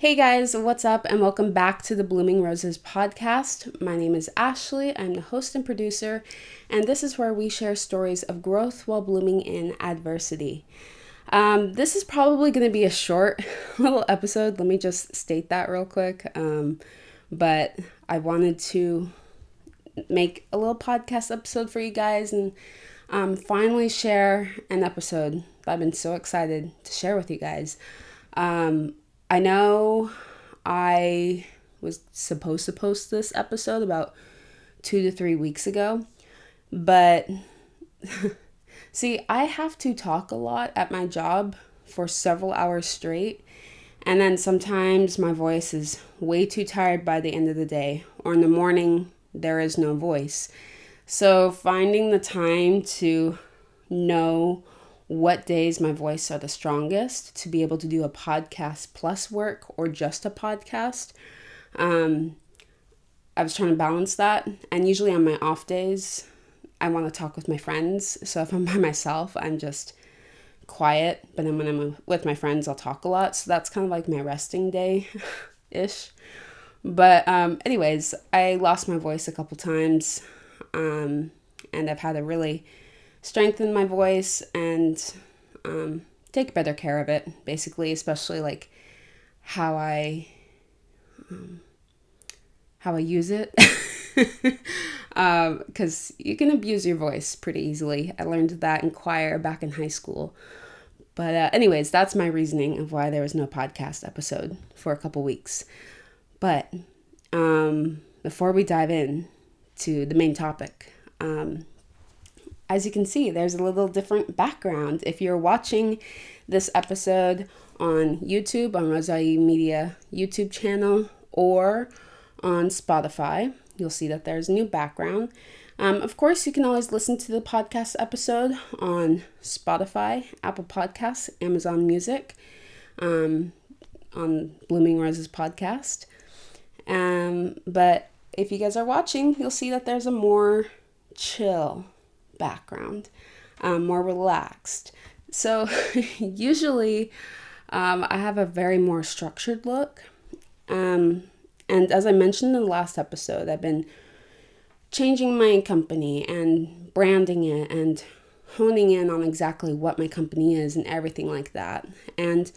Hey guys, what's up, and welcome back to the Blooming Roses podcast. My name is Ashley. I'm the host and producer, and this is where we share stories of growth while blooming in adversity. This is probably going to be a short little episode. Let me just state that real quick. But I wanted to make a little podcast episode for you guys and finally share an episode that I've been so excited to share with you guys. I know I was supposed to post this episode about 2 to 3 weeks ago, but see, I have to talk a lot at my job for several hours straight, and then sometimes my voice is way too tired by the end of the day, or in the morning, there is no voice. So finding the time to know what days my voice are the strongest to be able to do a podcast plus work or just a podcast. I was trying to balance that. And usually on my off days, I want to talk with my friends. So if I'm by myself, I'm just quiet. But then when I'm with my friends, I'll talk a lot. So that's kind of like my resting day-ish. But anyways, I lost my voice a couple times. And I've had to really strengthen my voice and take better care of it, basically, especially like how I use it, because you can abuse your voice pretty easily. I learned that in choir back in high school. But anyways, that's my reasoning of why there was no podcast episode for a couple weeks. But before we dive in to the main topic, as you can see, there's a little different background. If you're watching this episode on YouTube, on Roseraie Media YouTube channel, or on Spotify, you'll see that there's a new background. Of course, you can always listen to the podcast episode on Spotify, Apple Podcasts, Amazon Music, on Blooming Roses podcast. But if you guys are watching, you'll see that there's a more chill background, more relaxed. So usually I have a very more structured look. And as I mentioned in the last episode, I've been changing my company and branding it and honing in on exactly what my company is and everything like that. And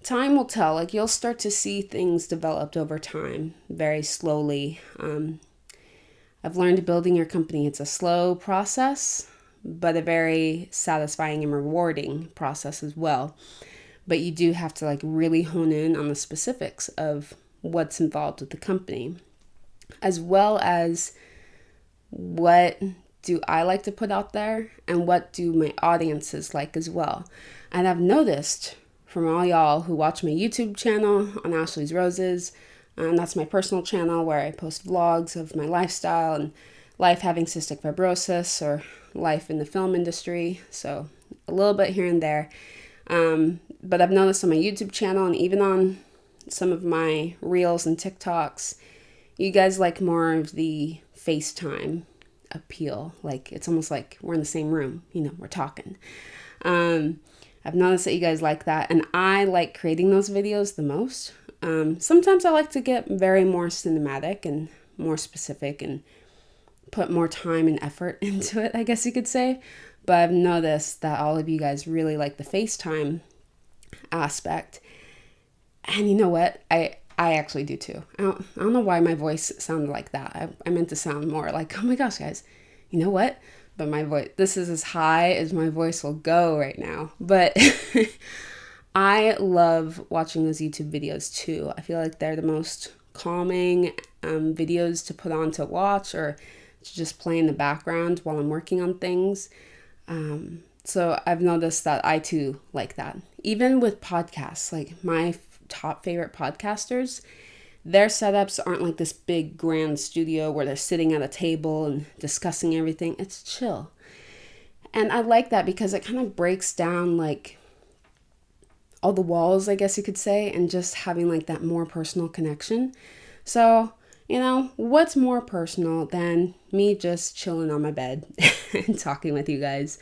time will tell, like you'll start to see things developed over time, very slowly. I've learned building your company, it's a slow process, but a very satisfying and rewarding process as well. But you do have to like really hone in on the specifics of what's involved with the company, as well as what do I like to put out there and what do my audiences like as well. And I've noticed from all y'all who watch my YouTube channel on Ashley's Roses, and that's my personal channel where I post vlogs of my lifestyle and life having cystic fibrosis or life in the film industry. So a little bit here and there. But I've noticed on my YouTube channel and even on some of my reels and TikToks, you guys like more of the FaceTime appeal. Like it's almost like we're in the same room, we're talking. I've noticed that you guys like that, and I like creating those videos the most. Sometimes I like to get very more cinematic and more specific and put more time and effort into it, I guess you could say. But I've noticed that all of you guys really like the FaceTime aspect. And you know what? I actually do too. I don't know why my voice sounded like that. I meant to sound more like, oh my gosh, guys, you know what? But my voice, this is as high as my voice will go right now. But I love watching those YouTube videos too. I feel like they're the most calming videos to put on to watch or to just play in the background while I'm working on things. So I've noticed that I too like that. Even with podcasts, like my top favorite podcasters, their setups aren't like this big grand studio where they're sitting at a table and discussing everything. It's chill. And I like that because it kind of breaks down like all the walls, I guess you could say, and just having like that more personal connection. So, what's more personal than me just chilling on my bed and talking with you guys?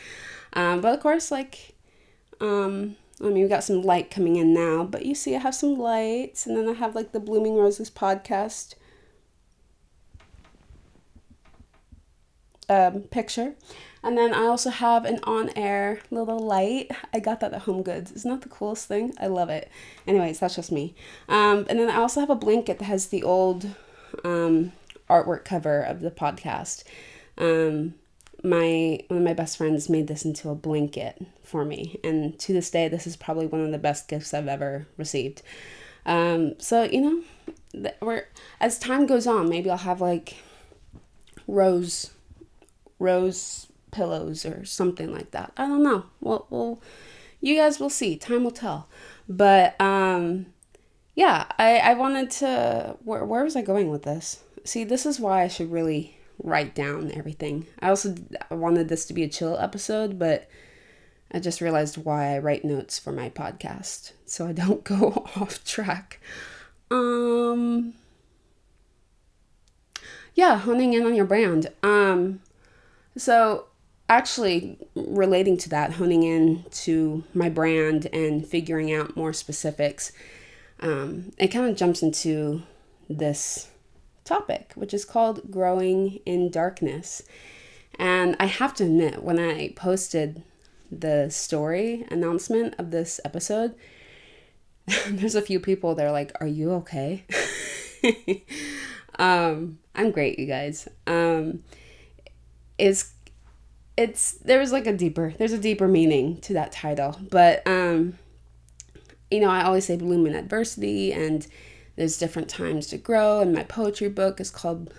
But of course, like, We got some light coming in now, but you see I have some lights, and then I have like the Blooming Roses podcast picture. And then I also have an on-air little light. I got that at Home Goods. Isn't that the coolest thing? I love it. Anyways, that's just me. And then I also have a blanket that has the old artwork cover of the podcast. One of my best friends made this into a blanket for me, and to this day, this is probably one of the best gifts I've ever received. So as time goes on, maybe I'll have like rose pillows or something like that. I don't know. Well, you guys will see. Time will tell. But yeah, I wanted to. Where was I going with this? See, this is why I should really write down everything. I wanted this to be a chill episode, but I just realized why I write notes for my podcast, so I don't go off track. Yeah, honing in on your brand. So actually relating to that, honing in to my brand and figuring out more specifics, it kind of jumps into this topic, which is called growing in darkness. And I have to admit, when I posted the story announcement of this episode, there's a few people that are like, "Are you okay?" I'm great, you guys. There's a deeper meaning to that title, but I always say bloom in adversity, and there's different times to grow, and my poetry book is called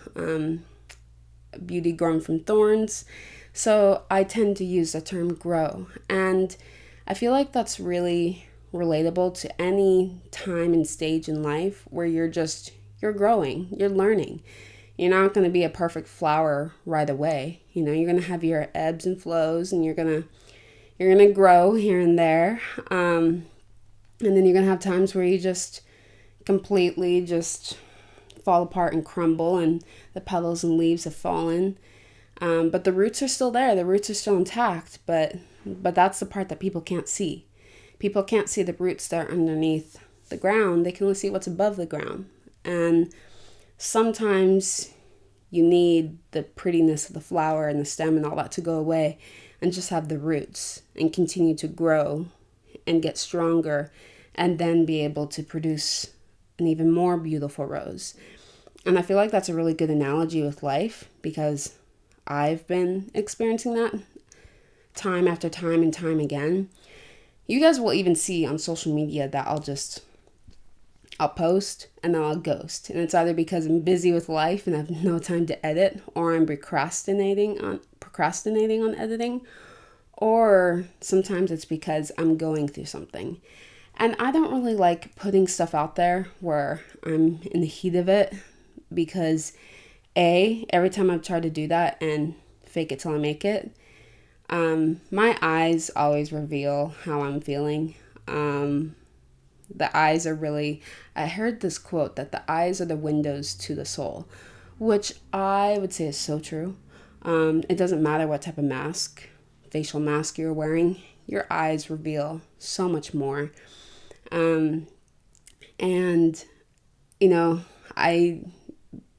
Beauty Grown From Thorns. So I tend to use the term grow, and I feel like that's really relatable to any time and stage in life where you're growing, you're learning. You're not going to be a perfect flower right away. You're going to have your ebbs and flows, and you're going to grow here and there. And then you're going to have times where you just completely just fall apart and crumble, and the petals and leaves have fallen. But the roots are still there. The roots are still intact, but that's the part that people can't see. People can't see the roots that are underneath the ground. They can only see what's above the ground. And sometimes you need the prettiness of the flower and the stem and all that to go away, and just have the roots and continue to grow and get stronger, and then be able to produce an even more beautiful rose. And I feel like that's a really good analogy with life, because I've been experiencing that time after time and time again. You guys will even see on social media that I'll post and then I'll ghost. And it's either because I'm busy with life and I have no time to edit, or I'm procrastinating on editing, or sometimes it's because I'm going through something. And I don't really like putting stuff out there where I'm in the heat of it, because every time I've tried to do that and fake it till I make it, my eyes always reveal how I'm feeling. The eyes are really, I heard this quote that the eyes are the windows to the soul, which I would say is so true. It doesn't matter what type of facial mask you're wearing, your eyes reveal so much more. I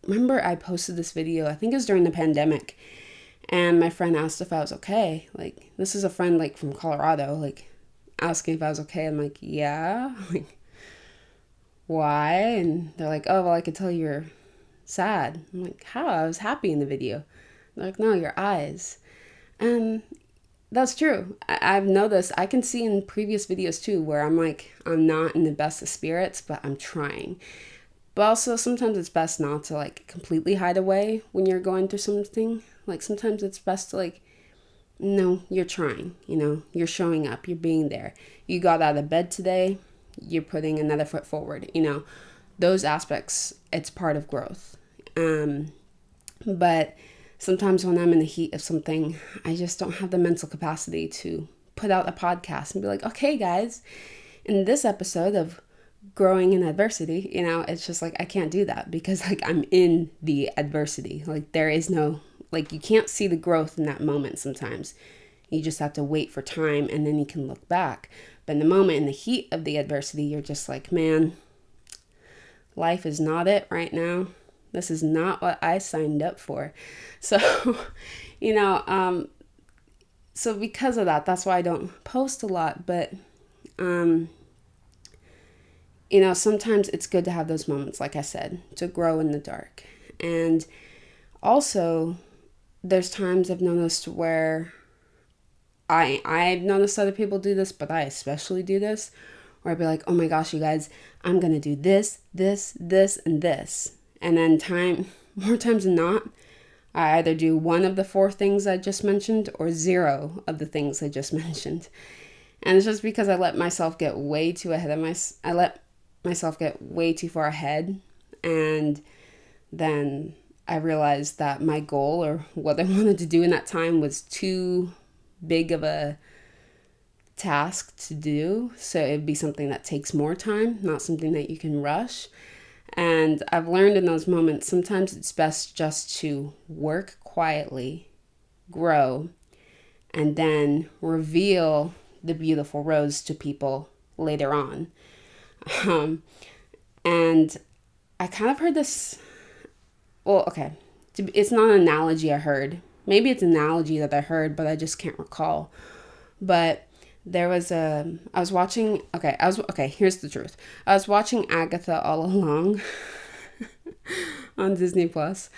remember I posted this video, I think it was during the pandemic, and my friend asked if I was okay. Like, this is a friend like from Colorado, like asking if I was okay. I'm like, yeah. Like, why? And they're like, oh, well, I could tell you're sad. I'm like, how? I was happy in the video. They're like, no, your eyes. And that's true. I've noticed, I can see in previous videos too, where I'm like, I'm not in the best of spirits, but I'm trying. But also sometimes it's best not to like completely hide away when you're going through something. Like, sometimes it's best to like, no, you're trying, you're showing up, you're being there. You got out of bed today, you're putting another foot forward, those aspects, it's part of growth. But sometimes when I'm in the heat of something, I just don't have the mental capacity to put out a podcast and be like, okay, guys, in this episode of growing in adversity, it's just like, I can't do that, because like I'm in the adversity. Like, there is no, like, you can't see the growth in that moment sometimes. You just have to wait for time, and then you can look back. But in the moment, in the heat of the adversity, you're just like, man, life is not it right now. This is not what I signed up for. So, you know, so because of that, that's why I don't post a lot. But, you know, sometimes it's good to have those moments, like I said, to grow in the dark. And also, there's times I've noticed where I've noticed other people do this, but I especially do this, where I'd be like, oh my gosh, you guys, I'm going to do this, this, this, and this. And then more times than not, I either do one of the 4 things I just mentioned or 0 of the things I just mentioned. And it's just because I let myself get way too ahead of I let myself get way too far ahead. And then I realized that my goal or what I wanted to do in that time was too big of a task to do. So it'd be something that takes more time, not something that you can rush. And I've learned in those moments, sometimes it's best just to work quietly, grow, and then reveal the beautiful rose to people later on. And I kind of heard this, well, okay, it's not an analogy I heard. Maybe it's an analogy that I heard, but I just can't recall. But there was I was watching, here's the truth. I was watching Agatha All Along on Disney Plus.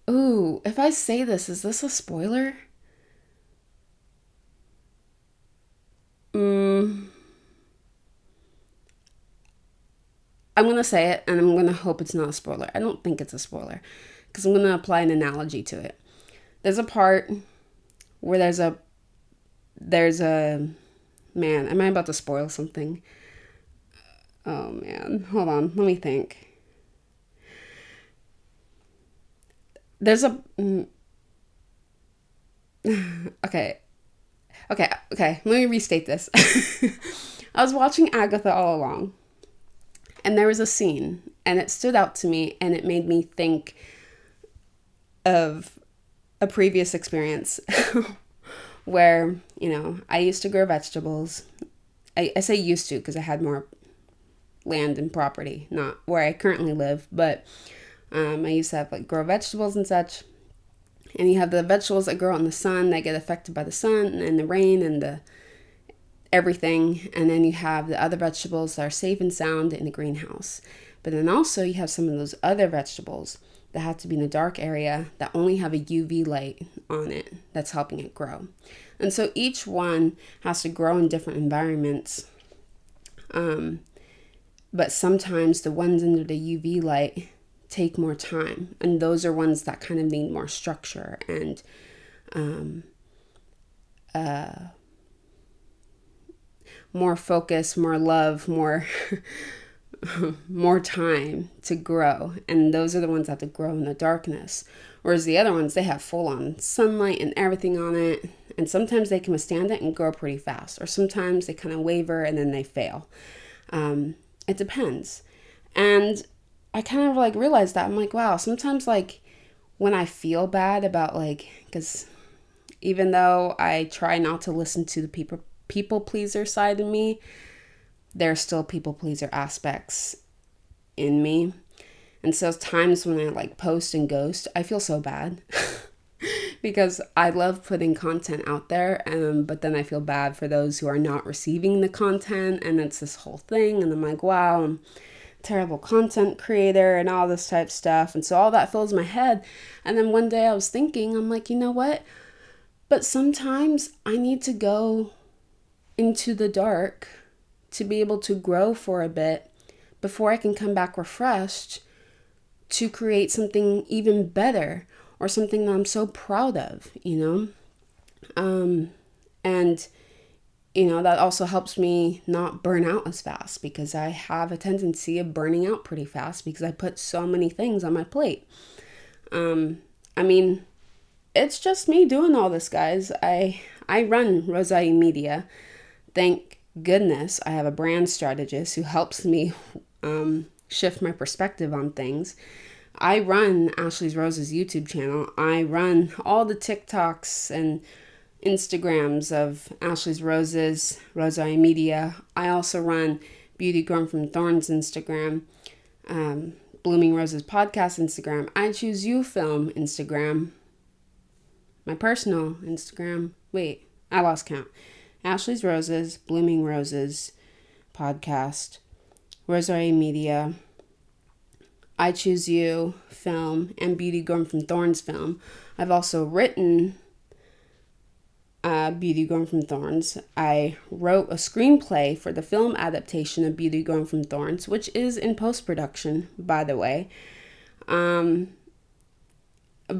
Ooh, if I say this, is this a spoiler? I'm going to say it, and I'm going to hope it's not a spoiler. I don't think it's a spoiler, because I'm going to apply an analogy to it. There's a part where there's a man, am I about to spoil something? Oh man, hold on, let me think. There's a okay, let me restate this. I was watching Agatha All Along, and there was a scene, and it stood out to me, and it made me think of a previous experience where, you know, I used to grow vegetables. I say used to because I had more land and property, not where I currently live, but I used to have like grow vegetables and such. And you have the vegetables that grow in the sun that get affected by the sun and the rain and the everything. And then you have the other vegetables that are safe and sound in the greenhouse. But then also you have some of those other vegetables that have to be in a dark area that only have a UV light on it that's helping it grow. And so each one has to grow in different environments. But sometimes the ones under the UV light take more time. And those are ones that kind of need more structure and more focus, more love, more more time to grow. And those are the ones that have to grow in the darkness. Whereas the other ones, they have full-on sunlight and everything on it. And sometimes they can withstand it and grow pretty fast. Or sometimes they kind of waver and then they fail. It depends. And I kind of like realized that. I'm like, wow, sometimes like when I feel bad about like, because even though I try not to listen to the people pleaser side of me, there are still people pleaser aspects in me. And so times when I like post and ghost, I feel so bad because I love putting content out there. But then I feel bad for those who are not receiving the content. And it's this whole thing. And I'm like, wow, I'm a terrible content creator and all this type of stuff. And so all that fills my head. And then one day I was thinking, I'm like, you know what? But sometimes I need to go into the dark to be able to grow for a bit before I can come back refreshed to create something even better or something that I'm so proud of, you know? And, you know, that also helps me not burn out as fast because I have a tendency of burning out pretty fast because I put so many things on my plate. I mean, it's just me doing all this, guys. I run Roseraie Media. Thank goodness I have a brand strategist who helps me shift my perspective on things. I run Ashley's Roses YouTube channel. I run all the TikToks and Instagrams of Ashley's Roses, Roseraie Media. I also run Beauty Grown From Thorns Instagram, Blooming Roses Podcast Instagram, I Choose You Film Instagram, my personal Instagram. Wait, I lost count. Ashley's Roses, Blooming Roses Podcast, Roseraie Media, I Choose You Film, and Beauty Grown From Thorns Film. I've also written Beauty Grown From Thorns. I wrote a screenplay for the film adaptation of Beauty Grown From Thorns, which is in post-production, by the way. But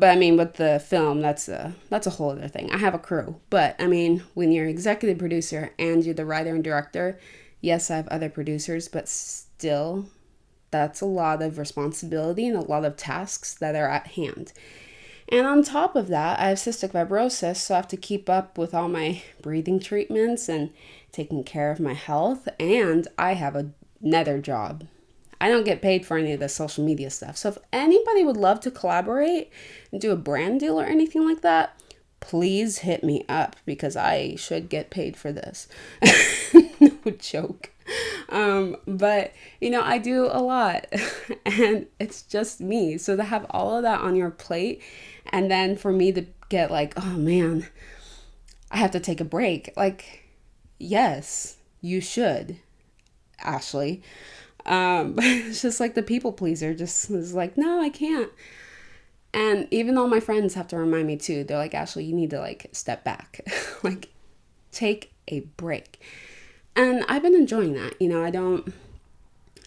I mean, with the film, that's a whole other thing. I have a crew, but I mean, when you're executive producer and you're the writer and director, yes, I have other producers, but still, that's a lot of responsibility and a lot of tasks that are at hand. And on top of that, I have cystic fibrosis, so I have to keep up with all my breathing treatments and taking care of my health, and I have another job. I don't get paid for any of the social media stuff. So if anybody would love to collaborate and do a brand deal or anything like that, please hit me up because I should get paid for this. No joke. But, I do a lot and it's just me. So to have all of that on your plate and then for me to get like, oh man, I have to take a break. Like, yes, you should, Ashley. But it's just like the people pleaser just is like, no, I can't. And even all my friends have to remind me too. They're like, Ashley, you need to like step back, like take a break. And I've been enjoying that.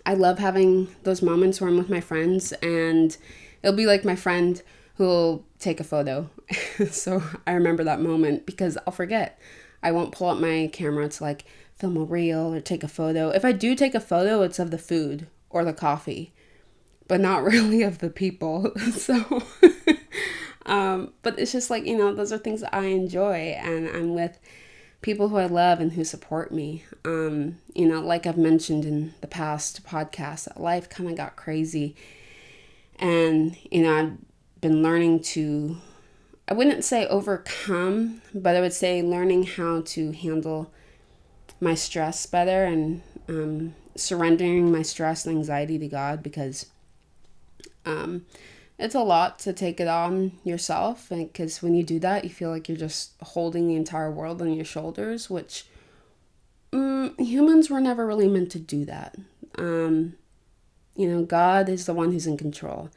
I love having those moments where I'm with my friends and it'll be like my friend who'll take a photo. So I remember that moment because I'll forget. I won't pull up my camera to like film a reel or take a photo. If I do take a photo, it's of the food or the coffee, but not really of the people. So, but it's just like, those are things that I enjoy and I'm with people who I love and who support me. Like I've mentioned in the past podcasts, that life kind of got crazy and, I've been learning to, I wouldn't say overcome, but I would say learning how to handle my stress better and surrendering my stress and anxiety to God because it's a lot to take it on yourself. Because when you do that, you feel like you're just holding the entire world on your shoulders, which humans were never really meant to do that. God is the one who's in control.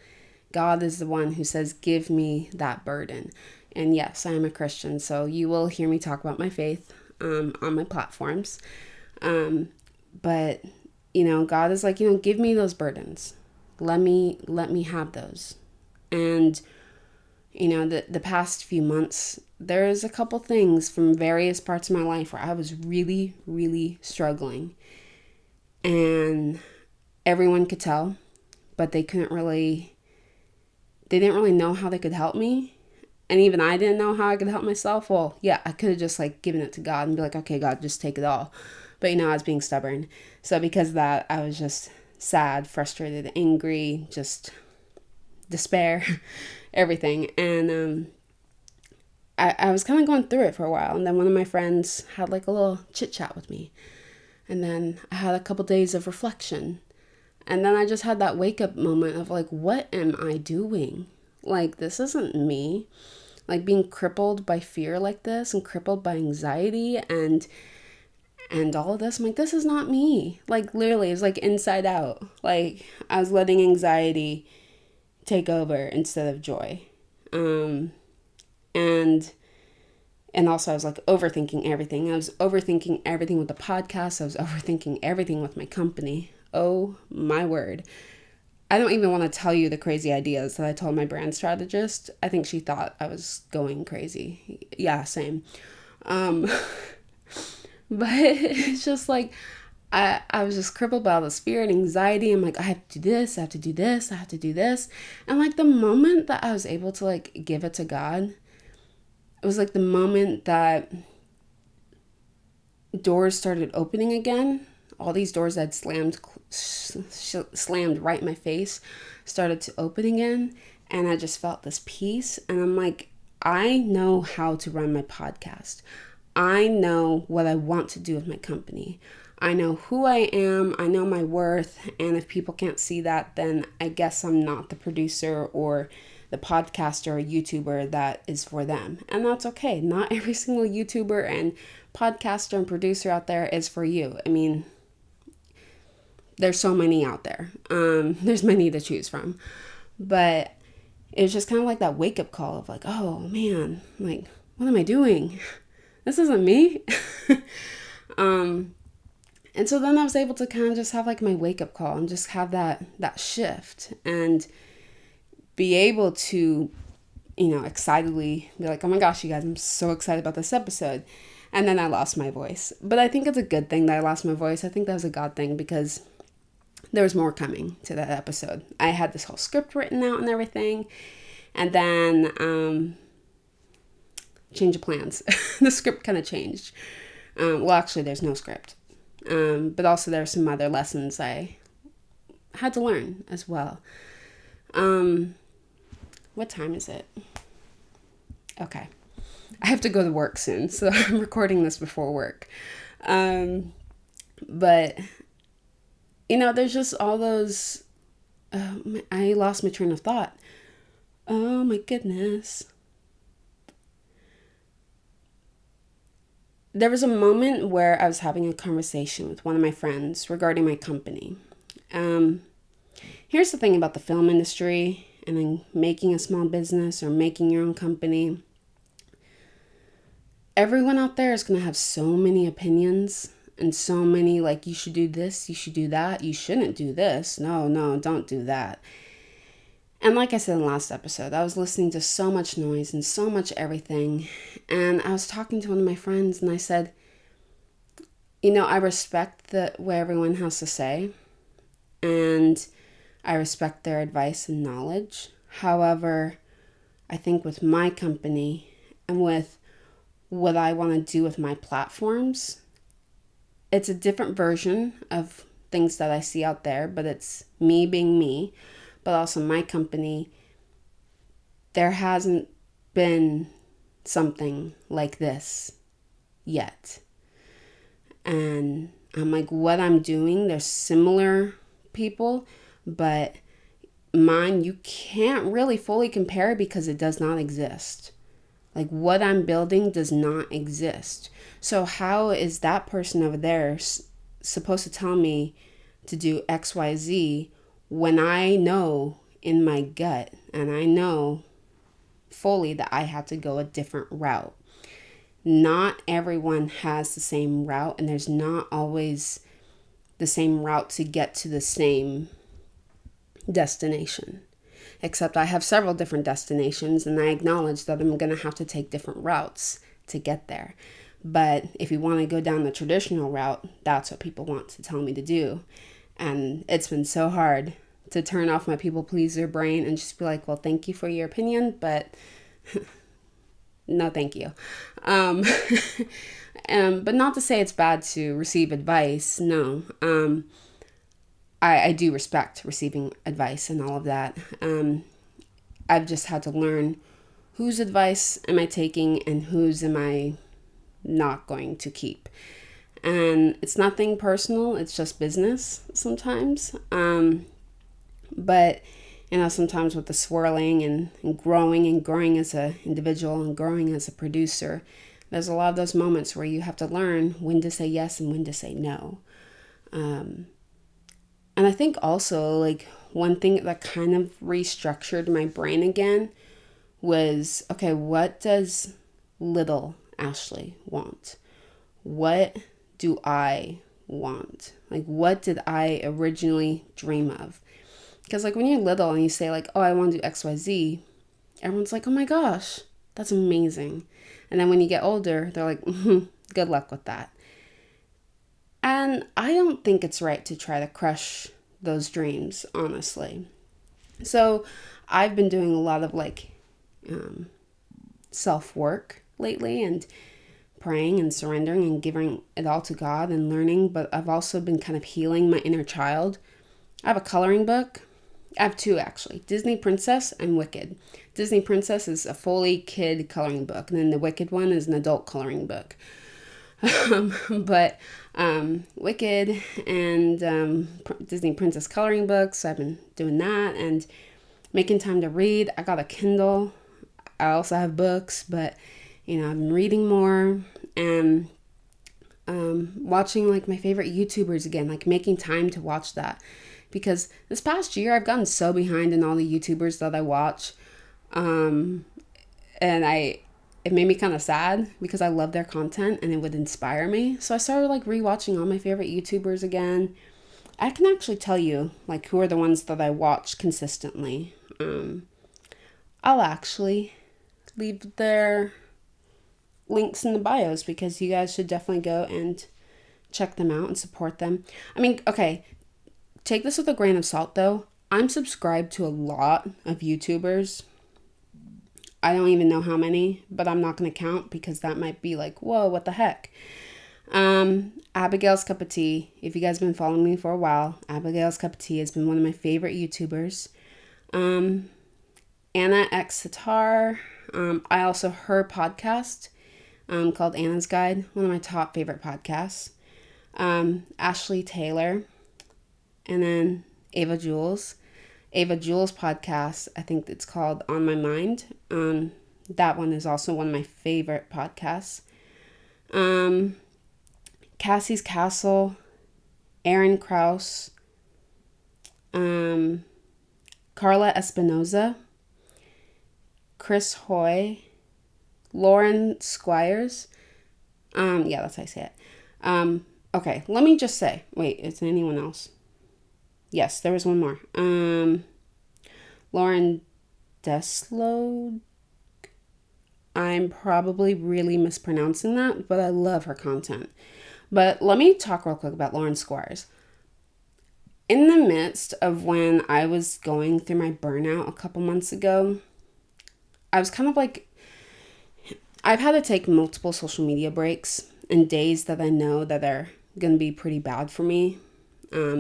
God is the one who says, give me that burden. And yes, I am a Christian, so you will hear me talk about my faith on my platforms. But, God is like, give me those burdens. Let me have those. And, the past few months, there's a couple things from various parts of my life where I was really, really struggling. And everyone could tell, but they didn't really know how they could help me. And even I didn't know how I could help myself. Well, yeah, I could have just like given it to God and be like, okay, God, just take it all. But I was being stubborn. So because of that, I was just sad, frustrated, angry, just despair, everything. And I was kind of going through it for a while. And then one of my friends had like a little chit chat with me. And then I had a couple days of reflection. And then I just had that wake up moment of like, what am I doing? Like, this isn't me. Like being crippled by fear like this and crippled by anxiety and all of this. I'm like, this is not me. Like literally, it's like inside out. Like I was letting anxiety take over instead of joy. And also I was like overthinking everything. I was overthinking everything with the podcast. I was overthinking everything with my company. Oh my word. I don't even want to tell you the crazy ideas that I told my brand strategist. I think she thought I was going crazy. Yeah, same. But it's just like, I was just crippled by all this fear and anxiety. I'm like, I have to do this, I have to do this, I have to do this. And like the moment that I was able to like give it to God, it was like the moment that doors started opening again. all these doors that slammed right in my face started to open again. And I just felt this peace. And I'm like, I know how to run my podcast. I know what I want to do with my company. I know who I am. I know my worth. And if people can't see that, then I guess I'm not the producer or the podcaster or YouTuber that is for them. And that's okay. Not every single YouTuber and podcaster and producer out there is for you. I mean, there's so many out there. There's many to choose from. But it was just kind of like that wake-up call of like, oh man, like, what am I doing? This isn't me. And so then I was able to kind of just have like my wake-up call and just have that shift and be able to, excitedly be like, oh my gosh, you guys, I'm so excited about this episode. And then I lost my voice. But I think it's a good thing that I lost my voice. I think that was a God thing because there was more coming to that episode. I had this whole script written out and everything. And then change of plans. The script kind of changed. Well, actually, there's no script. But also there's some other lessons I had to learn as well. What time is it? Okay. I have to go to work soon, so I'm recording this before work. But, there's just all those... I lost my train of thought. Oh my goodness. There was a moment where I was having a conversation with one of my friends regarding my company. Here's the thing about the film industry and then making a small business or making your own company. Everyone out there is going to have so many opinions and so many like, you should do this, you should do that, you shouldn't do this. No, don't do that. And like I said in the last episode, I was listening to so much noise and so much everything. And I was talking to one of my friends and I said, I respect what everyone has to say. And I respect their advice and knowledge. However, I think with my company and with what I want to do with my platforms, it's a different version of things that I see out there, but it's me being me. But also my company, there hasn't been something like this yet. And I'm like, what I'm doing, there's similar people, but mine, you can't really fully compare because it does not exist. Like what I'm building does not exist. So how is that person over there supposed to tell me to do XYZ when I know in my gut and I know fully that I have to go a different route? Not everyone has the same route, and there's not always the same route to get to the same destination. Except I have several different destinations, and I acknowledge that I'm going to have to take different routes to get there. But if you want to go down the traditional route, that's what people want to tell me to do. And it's been so hard to turn off my people pleaser brain and just be like, well, thank you for your opinion, but no, thank you. But not to say it's bad to receive advice. No. I do respect receiving advice and all of that. I've just had to learn whose advice am I taking and whose am I not going to keep. And it's nothing personal. It's just business sometimes. But, sometimes with the swirling and growing as an individual and growing as a producer, there's a lot of those moments where you have to learn when to say yes and when to say no. And I think also like one thing that kind of restructured my brain again was, okay, what does little Ashley want? What do I want? Like, what did I originally dream of? Because like when you're little and you say like, oh, I want to do XYZ, everyone's like, oh my gosh, that's amazing. And then when you get older, they're like, good luck with that. And I don't think it's right to try to crush those dreams, honestly. So I've been doing a lot of like self-work lately and praying and surrendering and giving it all to God and learning, but I've also been kind of healing my inner child. I have a coloring book. I have two actually, Disney Princess and Wicked. Disney Princess is a fully kid coloring book, and then the Wicked one is an adult coloring book. But Wicked and Disney Princess coloring books, I've been doing that and making time to read. I got a Kindle. I also have books, but I've been reading more and watching like my favorite YouTubers again, like making time to watch that. Because this past year I've gotten so behind in all the YouTubers that I watch. And it made me kind of sad because I love their content and it would inspire me. So I started like rewatching all my favorite YouTubers again. I can actually tell you like who are the ones that I watch consistently. I'll actually leave their links in the bios because you guys should definitely go and check them out and support them. I mean, okay, take this with a grain of salt though. I'm subscribed to a lot of YouTubers. I don't even know how many, but I'm not going to count because that might be like, whoa, what the heck? Abigail's Cup of Tea. If you guys have been following me for a while, Abigail's Cup of Tea has been one of my favorite YouTubers. Anna X Sitar. I also her podcast called Anna's Guide, one of my top favorite podcasts. Ashley Taylor. And then Ava Jules. Ava Jules' podcast, I think it's called On My Mind. That one is also one of my favorite podcasts. Cassie's Castle, Aaron Krause, Carla Espinoza, Chris Hoy, Lauren Squires. Yeah, that's how I say it. Okay, let me just say, wait, is there anyone else? Yes, there was one more. Lauren Deslo. I'm probably really mispronouncing that, but I love her content. But let me talk real quick about Lauren Squires. In the midst of when I was going through my burnout a couple months ago, I was kind of like, I've had to take multiple social media breaks and days that I know that are going to be pretty bad for me.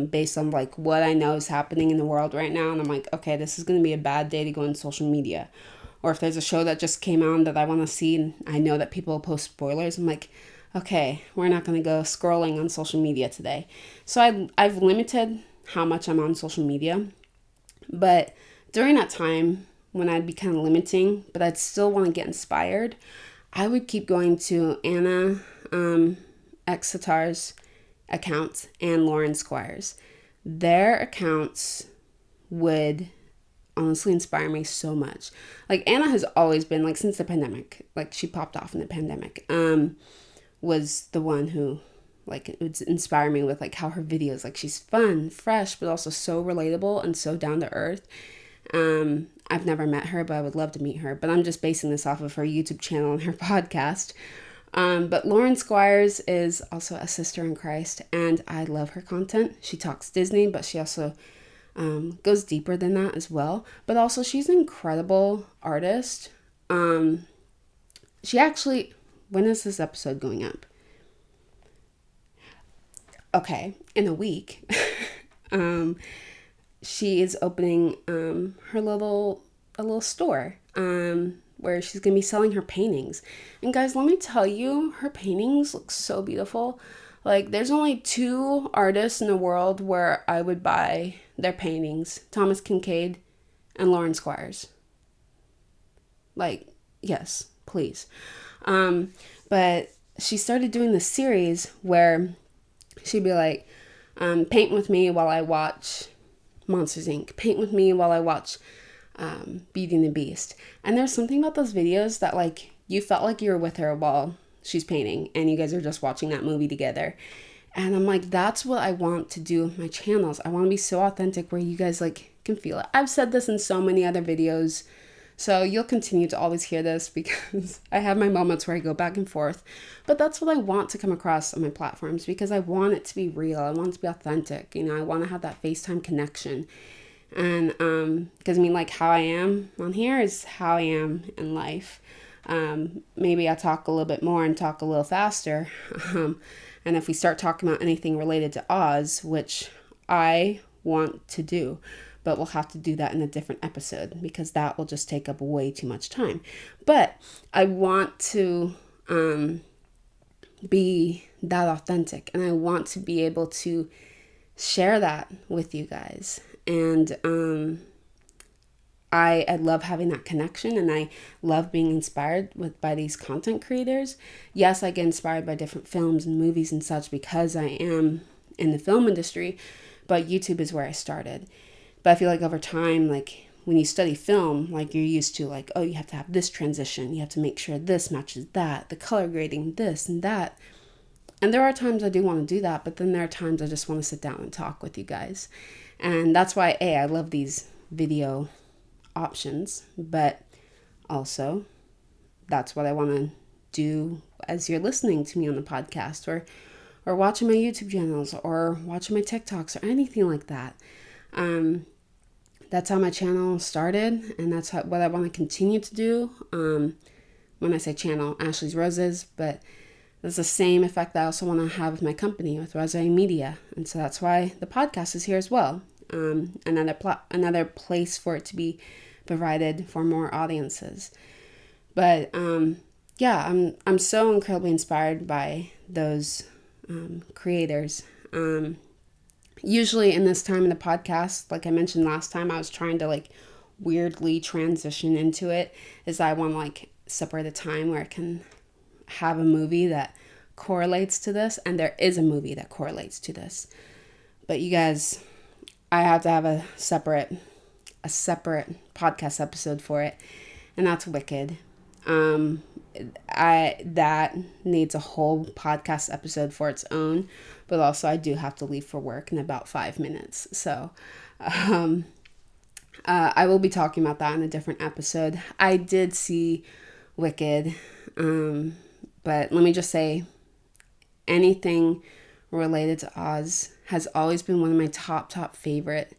Based on like what I know is happening in the world right now. And I'm like, okay, this is going to be a bad day to go on social media. Or if there's a show that just came on that I want to see and I know that people will post spoilers, I'm like, okay, we're not going to go scrolling on social media today. So I've limited how much I'm on social media. But during that time when I'd be kind of limiting, but I'd still want to get inspired, I would keep going to Anna X Sitar's accounts and Lauren Squires. Their accounts would honestly inspire me so much. Like Anna has always been like since the pandemic, like she popped off in the pandemic, was the one who like it would inspire me with like how her videos, like she's fun, fresh, but also so relatable and so down to earth. I've never met her, but I would love to meet her. But I'm just basing this off of her YouTube channel and her podcast. But Lauren Squires is also a sister in Christ, and I love her content. She talks Disney, but she also goes deeper than that as well. But also, she's an incredible artist. She actually, when is this episode going up? Okay, in a week. She is opening a little store. Where she's going to be selling her paintings. And guys, let me tell you, her paintings look so beautiful. Like, there's only 2 artists in the world where I would buy their paintings. Thomas Kincaid and Lauren Squires. Like, yes, please. But she started doing this series where she'd be like, paint with me while I watch Monsters, Inc. Paint with me while I watch Beauty and the Beast. And there's something about those videos that like you felt like you were with her while she's painting and you guys are just watching that movie together. And I'm like, that's what I want to do with my channels. I want to be so authentic where you guys like can feel it. I've said this in so many other videos, so you'll continue to always hear this because I have my moments where I go back and forth. But that's what I want to come across on my platforms because I want it to be real. I want it to be authentic. I want to have that FaceTime connection. And because I mean, like how I am on here is how I am in life. Maybe I talk a little bit more and talk a little faster. And if we start talking about anything related to Oz, which I want to do, but we'll have to do that in a different episode because that will just take up way too much time. But I want to be that authentic, and I want to be able to share that with you guys. And I love having that connection, and I love being inspired by these content creators. Yes, I get inspired by different films and movies and such because I am in the film industry, but YouTube is where I started. But I feel like over time, like when you study film, like you're used to like, oh, you have to have this transition. You have to make sure this matches that, the color grading, this and that. And there are times I do want to do that, but then there are times I just want to sit down and talk with you guys. And that's why, I love these video options, but also that's what I want to do as you're listening to me on the podcast or watching my YouTube channels or watching my TikToks or anything like that. That's how my channel started, and that's what I want to continue to do. When I say channel, Ashley's Roses, but there's the same effect that I also want to have with my company, with Roseraie Media. And so that's why the podcast is here as well. Another place for it to be provided for more audiences. But I'm so incredibly inspired by those creators. Usually in this time in the podcast, like I mentioned last time, I was trying to like weirdly transition into it, is I want to like separate a time where I can have a movie that correlates to this, and there is a movie that correlates to this. But you guys, I have to have a separate podcast episode for it, and that's Wicked. That needs a whole podcast episode for its own, but also I do have to leave for work in about 5 minutes. So, I will be talking about that in a different episode. I did see Wicked, but let me just say, anything related to Oz has always been one of my top favorite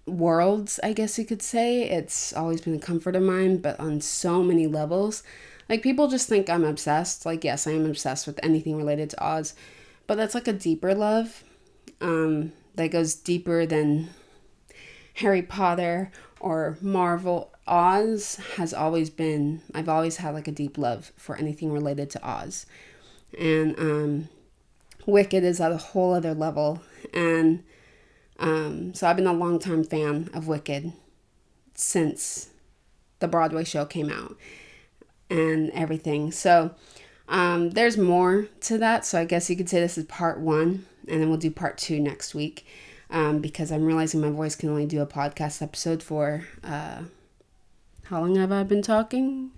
worlds, I guess you could say. It's always been a comfort of mine, but on so many levels. Like, people just think I'm obsessed. Like, yes, I am obsessed with anything related to Oz, but that's like a deeper love that goes deeper than Harry Potter or Marvel. Oz has always been, I've always had like a deep love for anything related to Oz. And Wicked is at a whole other level. And so I've been a longtime fan of Wicked since the Broadway show came out and everything. So there's more to that. So I guess you could say this is part 1, and then we'll do part 2 next week, because I'm realizing my voice can only do a podcast episode for, how long have I been talking?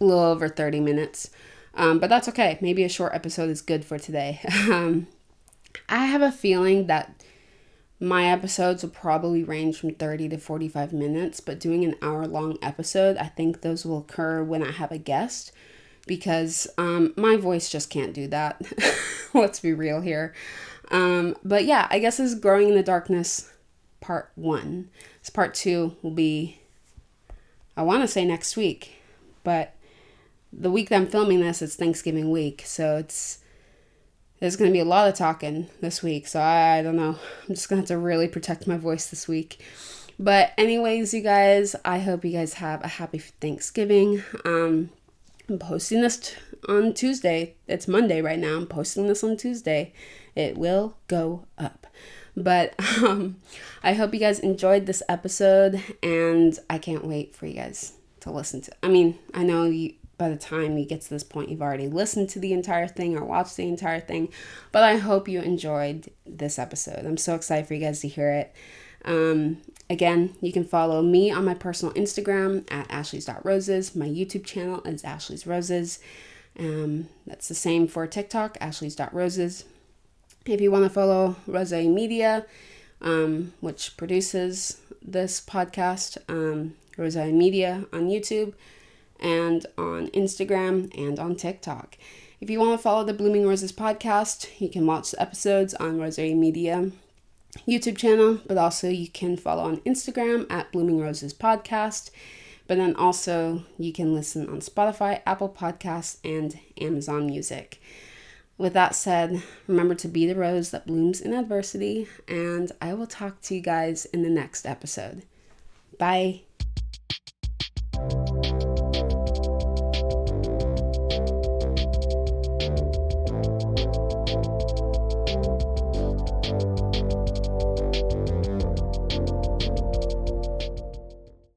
A little over 30 minutes. But that's okay. Maybe a short episode is good for today. I have a feeling that my episodes will probably range from 30 to 45 minutes, but doing an hour-long episode, I think those will occur when I have a guest, because my voice just can't do that. Let's be real here. But yeah, I guess this is Growing in the Darkness part 1. This part 2 will be, I want to say next week, but the week that I'm filming this, it's Thanksgiving week, so there's going to be a lot of talking this week, so I don't know. I'm just going to have to really protect my voice this week. But anyways, you guys, I hope you guys have a happy Thanksgiving. I'm posting this on Tuesday. It's Monday right now. I'm posting this on Tuesday. It will go up. But I hope you guys enjoyed this episode, and I can't wait for you guys to listen to. I mean, I know by the time you get to this point, you've already listened to the entire thing or watched the entire thing, but I hope you enjoyed this episode. I'm so excited for you guys to hear it. Again, you can follow me on my personal Instagram at ashleys.roses. My YouTube channel is Ashley's Roses. That's the same for TikTok, ashleys.roses. If you want to follow Roseraie Media, which produces this podcast, Roseraie Media on YouTube and on Instagram and on TikTok. If you want to follow the Blooming Roses podcast, you can watch the episodes on Roseraie Media YouTube channel, but also you can follow on Instagram at Blooming Roses Podcast. But then also you can listen on Spotify, Apple Podcasts, and Amazon Music. With that said, remember to be the rose that blooms in adversity, and I will talk to you guys in the next episode. Bye.